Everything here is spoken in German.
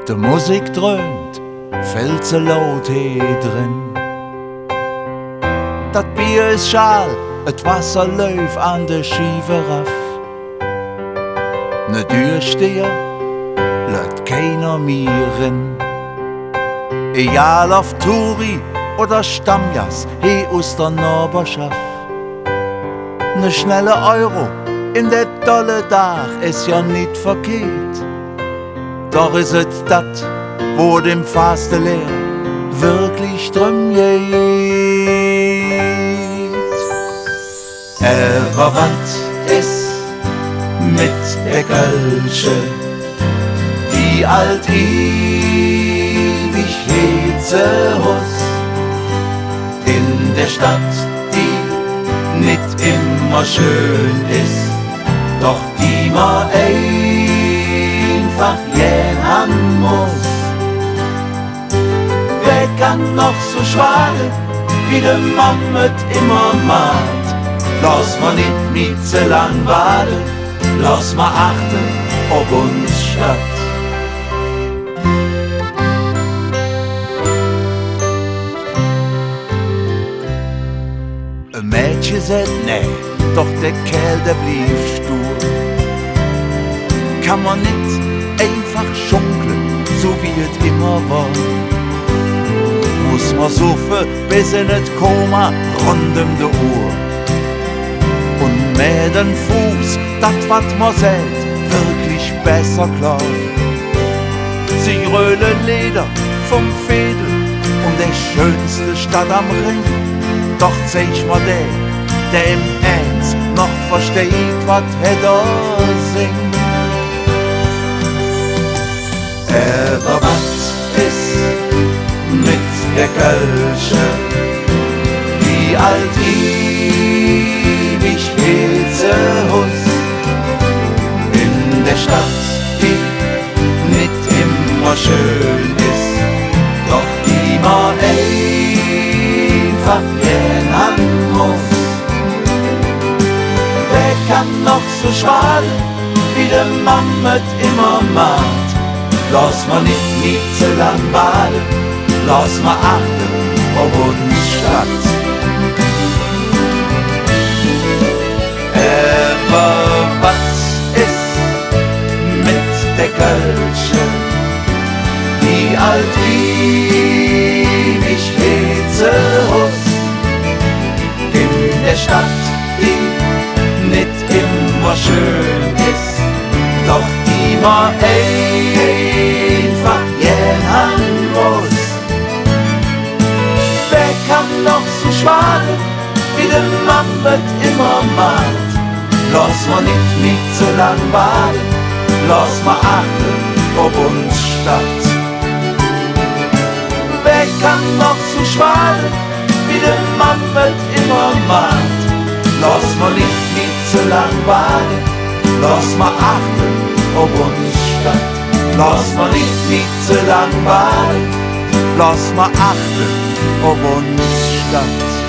De Musik dröhnt, Felsen laut hier drin. Dat Bier ist schal, et Wasser läuft an de Schiefe raff. Ne Türsteher lädt keiner mehr rein. Egal auf Touri oder Stammgast, he aus der Nachbarschaft. Ne schnelle Euro in der dolle Dach ist ja nicht verkehrt. Doch ist es dat, wo dem faste Leer wirklich drum geht. Aber wat ist mit der Kölsche, die alt ewig Hetzehus in der Stadt, die nicht immer schön ist, doch die man einfach gern haben muss. Wer kann noch so schwagen, wie der Mammut immer macht? Lass ma nicht mit so lang warten, lass ma achten ob uns Stadt. Ein Mädchen sagt nee, doch der Kerl, der blieb stur. Kann man nicht einfach schunkeln, so wie es immer war. Muss man suffen, bis in et Koma rund um die Uhr. Und mit den Fuß, dat wat man seht, wirklich besser klar. Sie röhlen Leder vom Fädel um der schönste Stadt am Ring. Doch zeig mal der im Ernst noch versteht, wat er singt. Aber was ist mit der Kölsche, die alt ewig Hetzehus in der Stadt, die nicht immer schön ist, doch die man einfach gern haben muss. Wer kann noch so schwaden, wie der Mammut immer macht? Lass ma nicht so lang warten, lass ma achten ob uns Stadt. Aber was ist mit der Kölsche, die alt ewig Hetzehus in der Stadt, die nicht immer schön ist, doch die man einfach gern haben muss. Wer kann noch so schwaden, wie der Mammut immer macht? Lass ma nicht so lang warten, lass ma achten ob uns Stadt. Wer kann noch so schwaden, wie der Mammut immer macht? Lass ma nicht so lang warten, lass ma achten ob uns Stadt. Lass ma nicht so lang warten, lass ma achten ob uns Stadt.